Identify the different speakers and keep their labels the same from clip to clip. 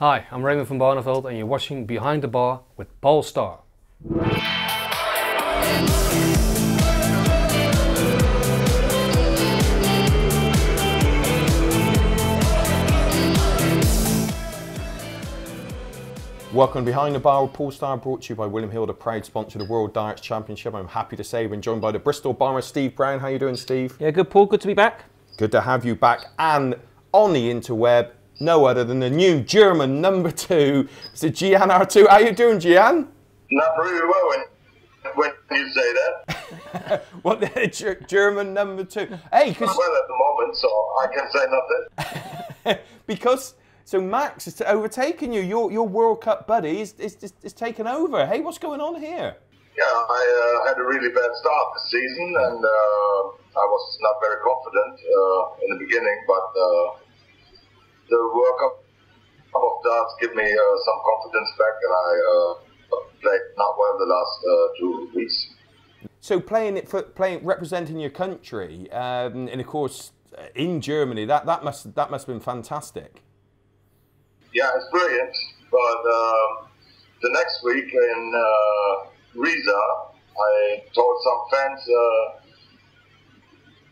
Speaker 1: Hi, I'm Raymond van Barneveld and you're watching Behind the Bar with Paul Starr.
Speaker 2: Welcome Behind the Bar with Paul Starr, brought to you by William Hill, the proud sponsor of the World Darts Championship. I'm happy to say we're joined by the Bristol Bomber, Steve Brown. How you doing, Steve?
Speaker 1: Yeah, good, Paul. Good to be back.
Speaker 2: Good to have you back. And on the interweb, no other than the new German number 2, Mr. Jyhan Artut. How you doing, Jyhan?
Speaker 3: Not really well when you say that.
Speaker 2: What, the German number 2? Hey,
Speaker 3: well, at the moment, so I can say nothing.
Speaker 2: Because... So Max is overtaking you. Your World Cup buddy is taken over. Hey, what's going on here?
Speaker 3: Yeah, I had a really bad start this season, and I was not very confident in the beginning. But the World Cup of darts give me some confidence back, and I played not well the last 2 weeks.
Speaker 2: So representing your country, and of course in Germany, that must have been fantastic.
Speaker 3: Yeah, it's brilliant, but the next week in Riesa, I told some fans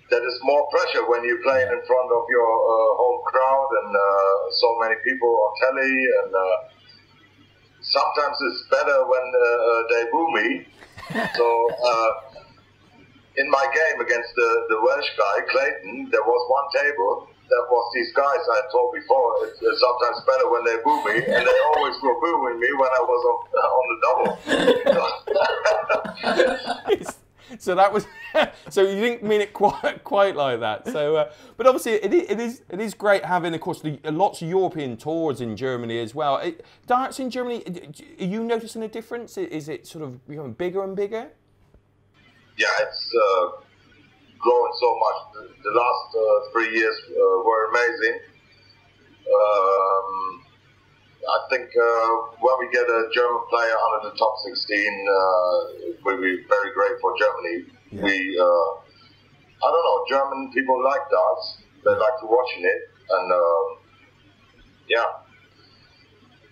Speaker 3: that it's more pressure when you're playing in front of your home crowd and so many people on telly, and sometimes it's better when they boo me. So in my game against the Welsh guy, Clayton, there was one table. That was these guys I told before. It's sometimes better when they boo me, and they always were booing me when I was on the double.
Speaker 2: So that was. So you didn't mean it quite like that. So, but obviously it is great having, of course, lots of European tours in Germany as well. Darts in Germany, are you noticing a difference? Is it sort of becoming bigger and bigger?
Speaker 3: Yeah, it's growing so much. The last 3 years were amazing. I think when we get a German player under the top 16, it will be very great for Germany. Yeah. I don't know, German people like darts. They like to watching it, and yeah.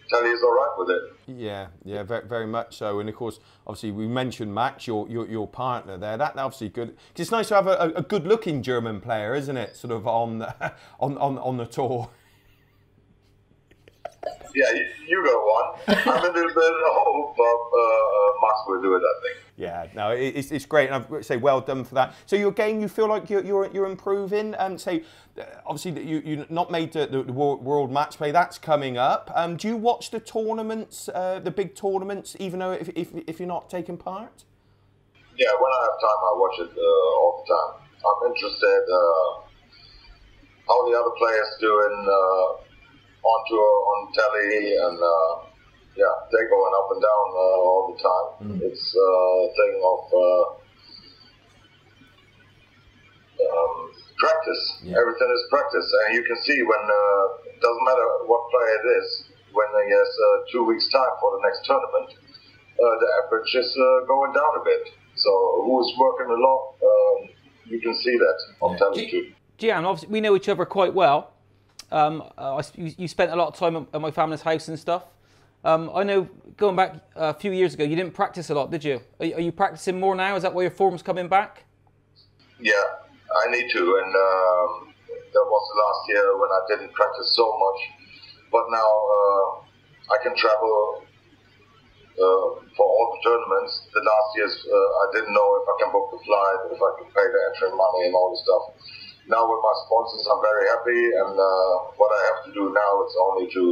Speaker 3: Telly is all right with it.
Speaker 2: Yeah, very, very much so. And of course, obviously, we mentioned Max, your partner there. That obviously good. Cause it's nice to have a good-looking German player, isn't it? Sort of on the tour.
Speaker 3: Yeah, you got one. I'm a little bit old, but Max will do it, I think.
Speaker 2: Yeah, no, it's great, and I've got to say well done for that. So your game, you feel like you're improving, and say obviously you not made the world match play. That's coming up. Do you watch the tournaments, the big tournaments, even though if you're not taking part?
Speaker 3: Yeah, when I have time, I watch it all the time. I'm interested how the other players doing on tour, on telly, and yeah, they're going up and down all the time. It's a thing of practice. Yeah. Everything is practice, and you can see when it doesn't matter what player it is, when he has 2 weeks time for the next tournament, the average is going down a bit. So who's working a lot, you can see that on telly too.
Speaker 4: Jyhan, obviously we know each other quite well. You spent a lot of time at my family's house and stuff. I know going back a few years ago, you didn't practice a lot, did you? Are you practicing more now? Is that why your form's coming back?
Speaker 3: Yeah, I need to, and that was the last year when I didn't practice so much. But now I can travel for all the tournaments. The last years I didn't know if I can book the flight, if I can pay the entry money and all the stuff. Now with my sponsors, I'm very happy, and what I have to do now is only to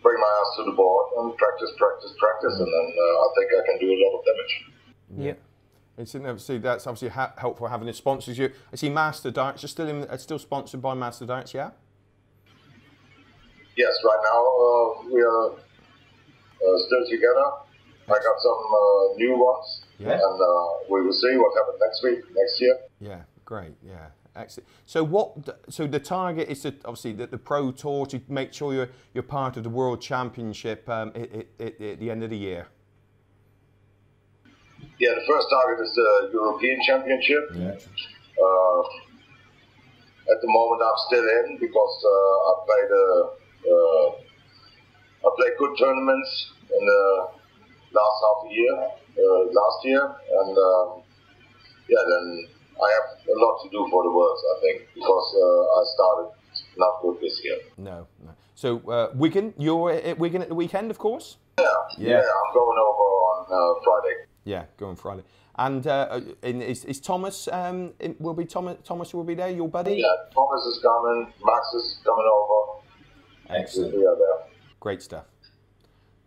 Speaker 3: bring my ass to the board and practice, and then I think I can do a lot of damage.
Speaker 2: Yeah. It's obviously that's obviously helpful having the sponsors. I see Master Darts. You're still sponsored by Master Darts, yeah?
Speaker 3: Yes, right now we are still together. I got some new ones, and we will see what happens next year.
Speaker 2: Yeah. Great, yeah, excellent. So the target is to obviously the Pro Tour, to make sure you're part of the World Championship at the end of the year.
Speaker 3: Yeah, the first target is the European Championship. Yeah. At the moment, I'm still in because I played good tournaments in the last half a year, last year, and then I have a lot to do for the Worlds, I think, because I started not good this year.
Speaker 2: No. So Wigan, you're at Wigan at the weekend, of course?
Speaker 3: Yeah, I'm going over on Friday.
Speaker 2: Yeah, going Friday. And is Thomas, Thomas will be there, your buddy?
Speaker 3: Yeah, Thomas is coming, Max is coming over.
Speaker 2: Excellent.
Speaker 3: We are there.
Speaker 2: Great stuff.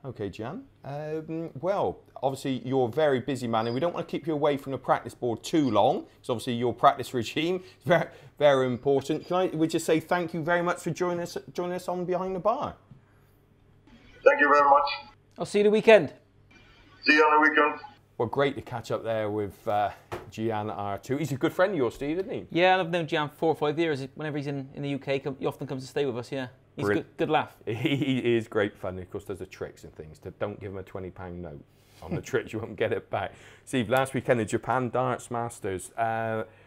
Speaker 2: Okay, Jan. Well, obviously you're a very busy man, and we don't want to keep you away from the practice board too long, because obviously your practice regime is very, very important. We just say thank you very much for joining us on Behind the Bar.
Speaker 3: Thank you very much.
Speaker 4: I'll see you the weekend.
Speaker 3: See you on the weekend.
Speaker 2: Well, great to catch up there with Jyhan Artut. He's a good friend of yours, Steve, isn't he?
Speaker 4: Yeah, I've known Jan 4 or 5 years. Whenever he's in the UK, he often comes to stay with us, yeah. He's good laugh.
Speaker 2: He is great fun. Of course, does the tricks and things. Don't give him a £20 note on the tricks, you won't get it back. Steve, last weekend, the Japan Darts Masters,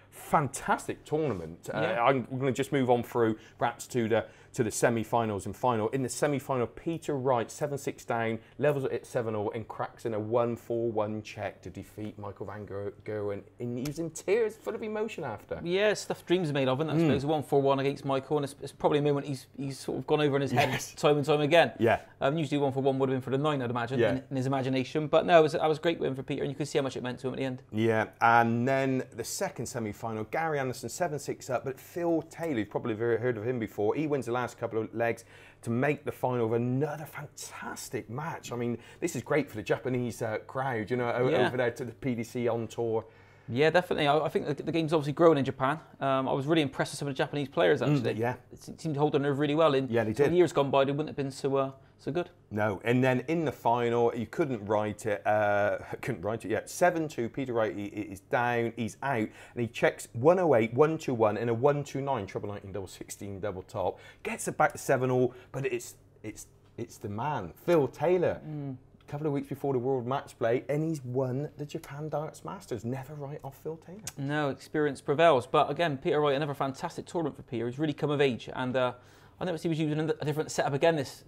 Speaker 2: fantastic tournament.
Speaker 4: Yeah.
Speaker 2: I'm going to just move on through perhaps to the semi-finals and final. In the semi-final, Peter Wright, 7-6 down, levels it 7-0 and cracks in a 1-4-1 check to defeat Michael van Gerwen. And he was in tears, full of emotion after.
Speaker 4: Yeah, stuff dreams are made of, isn't it? I suppose 1-4-1 against Michael, and it's probably a moment he's sort of gone over in his head time and time again.
Speaker 2: Yeah.
Speaker 4: Usually 1-4-1 would have been for the 9, I'd imagine,
Speaker 2: Yeah.
Speaker 4: in his imagination. But no, I was a great win for Peter, and you could see how much it meant to him at the end.
Speaker 2: Yeah, and then the second semi-final, Gary Anderson 7-6 up, but Phil Taylor, you've probably heard of him before, he wins the last couple of legs to make the final of another fantastic match. I mean, this is great for the Japanese crowd, you know, over there to the PDC on tour.
Speaker 4: Yeah, definitely. I think the game's obviously growing in Japan. I was really impressed with some of the Japanese players, actually.
Speaker 2: Yeah.
Speaker 4: It seemed to hold their nerve really well.
Speaker 2: Yeah, they did.
Speaker 4: Years gone by, they wouldn't have been so good.
Speaker 2: No, and then in the final, you couldn't write it yet. 7-2, Peter Wright is down, he's out, and he checks 108, 121, and a 129, treble 19, double 16, double top. Gets it back to 7-all, but it's the man, Phil Taylor. A couple of weeks before the World Match Play, and he's won the Japan Darts Masters. Never write off Phil Taylor. No,
Speaker 4: experience prevails. But again, Peter Wright, another fantastic tournament for Peter. He's really come of age, and I noticed he was using a different setup again this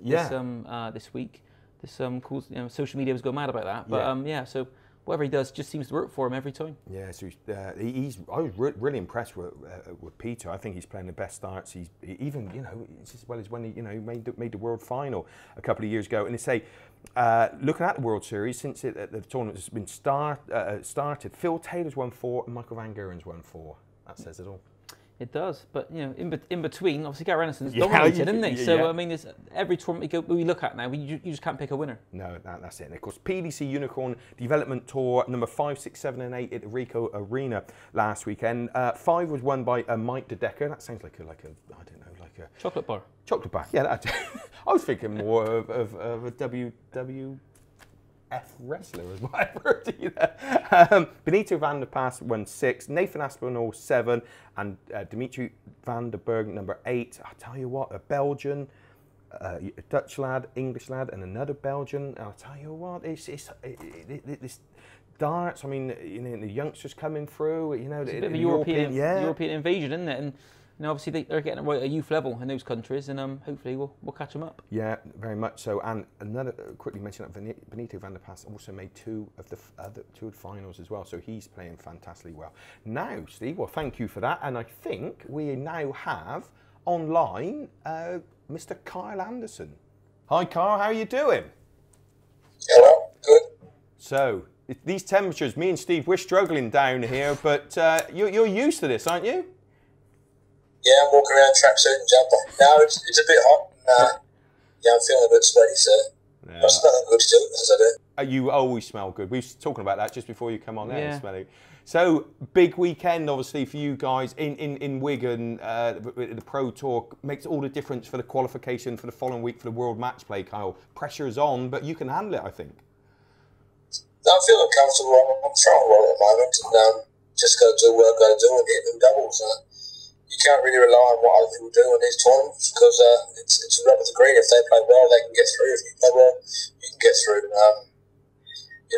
Speaker 4: week. This cool, social media was going mad about that. But so whatever he does just seems to work for him every time. Yeah, so
Speaker 2: I was really impressed with Peter. I think he's playing the best darts. He's even, it's as well as when he made the world final a couple of years ago. And they say, looking at the World Series since the tournament has been started, Phil Taylor's won 4 and Michael van Gerwen's won 4. That says it all.
Speaker 4: It does, but in between, obviously Gary Anderson's dominated, isn't he? So I mean, there's every tournament we look at now, you just can't pick a winner. No,
Speaker 2: that's it. And of course, PDC Unicorn Development Tour number 5, 6, 7, and 8 at the Rico Arena last weekend. 5 was won by Jan Dekker. That sounds like a I don't know, like a
Speaker 4: chocolate bar.
Speaker 2: Chocolate bar. Yeah, I was thinking more of a WWF wrestler as well. I've heard. Benito van der Pas won 6, Nathan Aspinall 7, and Dimitri van der Berg number 8. I'll tell you what, a Belgian, a Dutch lad, English lad, and another Belgian. I'll tell you what, this darts. I mean, the youngsters coming through.
Speaker 4: It's a bit of a European invasion, isn't it? And obviously they're getting it right at youth level in those countries, and hopefully we'll catch them up.
Speaker 2: Yeah, very much so. And another, quickly mention that Benito van der Pas also made 2 of the finals as well, so he's playing fantastically well. Now, Steve, well, thank you for that, and I think we now have online Mr. Kyle Anderson. Hi, Kyle, how are you doing?
Speaker 5: Hello, good.
Speaker 2: So, these temperatures, me and Steve, we're struggling down here, but you're used to this, aren't you?
Speaker 5: Yeah, I'm walking around tracksuit and jumper. No, it's a bit hot. I'm feeling a bit sweaty, so I'm smelling good still, as I do.
Speaker 2: You always smell good. We were talking about that just before you come on there, smelling. So, big weekend, obviously, for you guys in Wigan. The Pro Tour makes all the difference for the qualification for the following week for the World Match Play, Kyle. Pressure's on, but you can handle it, I think.
Speaker 5: I'm feeling comfortable. I'm throwing well at the moment, and just got to do what I've got to do and hit them doubles. You can't really rely on what other people do in these tournaments because it's a rubber to green. If they play well, they can get through. If you play well, you can get through.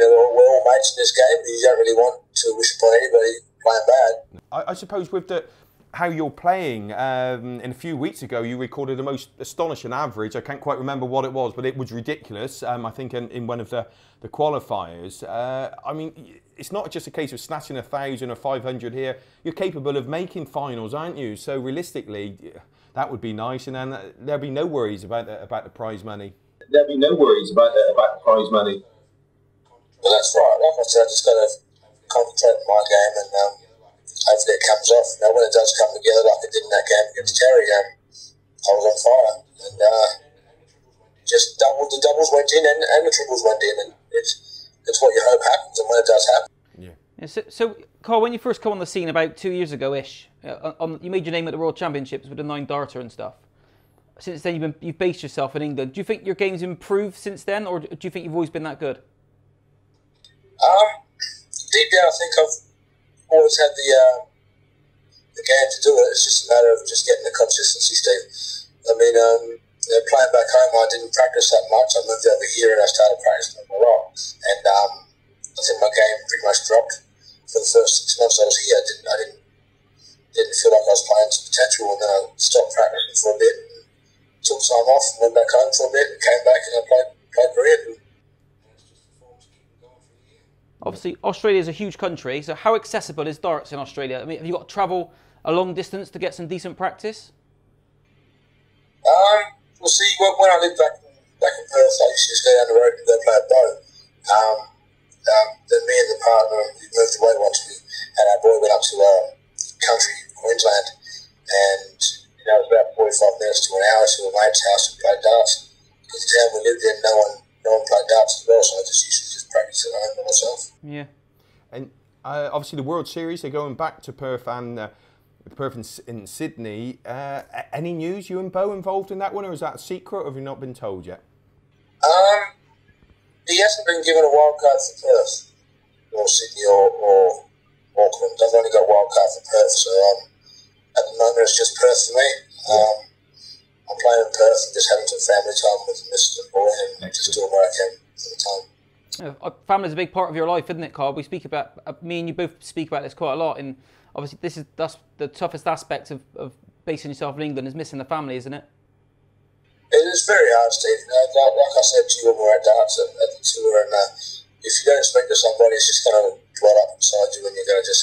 Speaker 5: We're all mates in this game. You don't really want to wish upon anybody playing bad.
Speaker 2: I suppose with the how you're playing. And a few weeks ago, you recorded the most astonishing average. I can't quite remember what it was, but it was ridiculous. I think in one of the qualifiers. I mean, it's not just a case of snatching 1,000 or 500 here. You're capable of making finals, aren't you? So realistically, that would be nice, and then there'd be no worries about the prize money.
Speaker 5: There'd be no worries about the prize money. Well, that's right. Like I said, I just got to concentrate on my game, and hopefully it comes off. Now, when it does come together, like it did in that game against Terry, I was on fire, and just the doubles went in, and the triples went in, and it's what you hope happens, and when it does happen.
Speaker 4: Yeah. So, Carl, when you first come on the scene about 2 years ago-ish, you made your name at the World Championships with the 9-darter and stuff. Since then, you've based yourself in England. Do you think your game's improved since then, or do you think you've always been that good?
Speaker 5: Deep down, I think I've always had the game to do it. It's just a matter of just getting the consistency, Steve. I mean, playing back home, I didn't practice that much. I moved over here and I started practicing a lot. And I think my game pretty much dropped for the first 6 months I was here. I didn't feel like I was playing to potential, and then I stopped practicing for a bit, and took time off, and went back home for a bit, and came back and I played brilliant.
Speaker 4: Obviously, Australia is a huge country, so how accessible is darts in Australia? I mean, have you got to travel a long distance to get some decent practice?
Speaker 5: Well, see, when I lived back in Perth, I used to just go down the road and go play a boat. Then me and the partner, we moved away once, and our boy went up to country Queensland, and it was about 45 minutes to an hour to a mate's house and played darts. Because the town we lived in, no one played darts as well, so I just used to practice at home by myself.
Speaker 4: Yeah.
Speaker 2: And obviously the World Series, they're going back to Perth and in Sydney. Any news, you and Bo involved in that one, or is that a secret, or have you not been told yet?
Speaker 5: He hasn't been given a wild card for Perth, or Sydney, or Auckland. I've only got a wild card for Perth, so at the moment it's just Perth for me. I'm playing in Perth and just having some family time with the missus and boy, and just doing what I can for the time.
Speaker 4: Family's a big part of your life, isn't it, Carl? We speak about, me and you both speak about this quite a lot, and obviously that's the toughest aspect of basing yourself in England, is missing the family, isn't it?
Speaker 5: It is very hard, Steve. Like I said to you when we were at darts at the tour, and if you don't speak to somebody, it's just going to dwell up inside you, and you're going to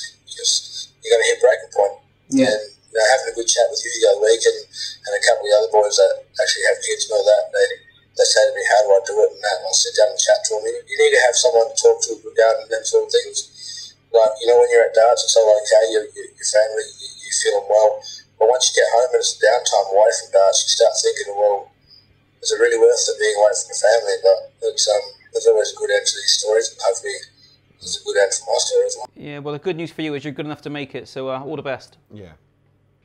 Speaker 5: you're going to hit breaking point.
Speaker 4: Yeah.
Speaker 5: And having a good chat with you the other week, and a couple of the other boys that actually have kids and all that, they say to me, how do I do it, and that, and I'll sit down and chat to them. You need to have someone to talk to regarding them sort of things. Like, when you're at darts, it's all okay, your family, you feel them well. But once you get home and it's downtime away from darts, you start thinking, well, is it really worth it being away from the family? But there's always a good end to these stories, and hopefully there's a good end for my story as well.
Speaker 4: Yeah, well, the good news for you is you're good enough to make it, so all the best.
Speaker 2: Yeah.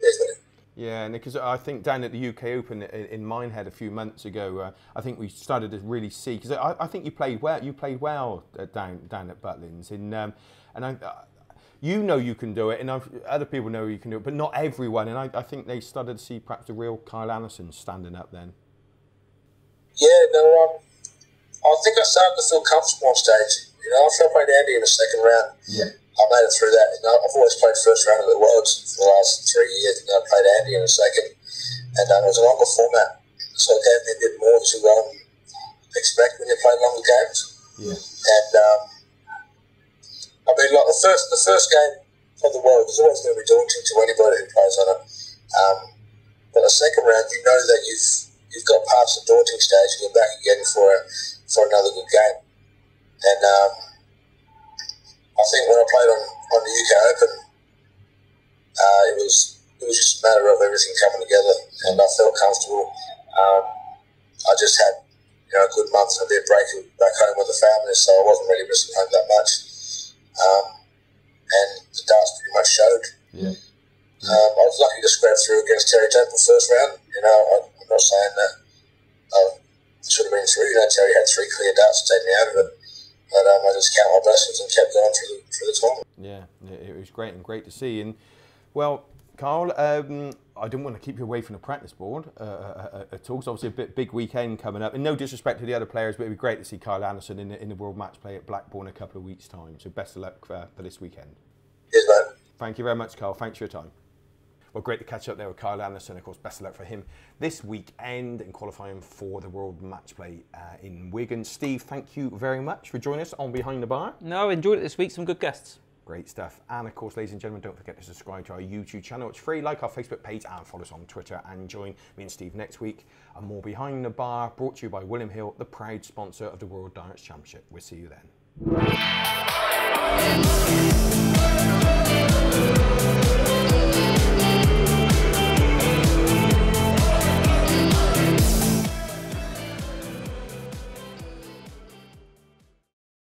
Speaker 5: Yes, mate.
Speaker 2: Yeah, and because I think down at the UK Open in Minehead a few months ago, I think we started to really see, because I think you played well. You played well down at Butlins, you know you can do it, and other people know you can do it, but not everyone. And I think they started to see perhaps the real Kyle Anderson standing up then.
Speaker 5: Yeah, no, I think I started to feel comfortable on stage. After I played Andy in the second round, I made it through that. I've always played first round of the Worlds for the last 3 years, and I played Andy in the second, and it was a longer format, so it gave me a bit more to expect when you play longer games.
Speaker 2: Yeah.
Speaker 5: And I mean, like the first game of the World is always going to be daunting to anybody who plays on it. But the second round, you know that you've got past the daunting stage, and you're back again for another good game. And I think when I played on the UK Open, it was just a matter of everything coming together, and I felt comfortable. I just had a good month and a bit of break back home with the family, so I wasn't really missing home that much. And the darts pretty much showed.
Speaker 2: Yeah.
Speaker 5: I was lucky to scrap through against Terry Temple first round. I'm not saying that I should have been through. Terry had 3 clear darts to take me out of it. But I just count my blessings and kept going through the tournament.
Speaker 2: Yeah, it was great to see. And well, Carl, I didn't want to keep you away from the practice board at all. So obviously a big weekend coming up. And no disrespect to the other players, but it'd be great to see Kyle Anderson in the World Match Play at Blackburn in a couple of weeks' time. So best of luck for this weekend.
Speaker 5: Cheers, mate.
Speaker 2: Thank you very much, Carl. Thanks for your time. Well, great to catch up there with Kyle Anderson. Of course, best of luck for him this weekend in qualifying for the World Match Play in Wigan. Steve, thank you very much for joining us on Behind the Bar.
Speaker 4: No, enjoyed it this week. Some good guests.
Speaker 2: Great stuff. And of course, ladies and gentlemen, don't forget to subscribe to our YouTube channel. It's free. Like our Facebook page and follow us on Twitter. And join me and Steve next week. And more Behind the Bar, brought to you by William Hill, the proud sponsor of the World Darts Championship. We'll see you then.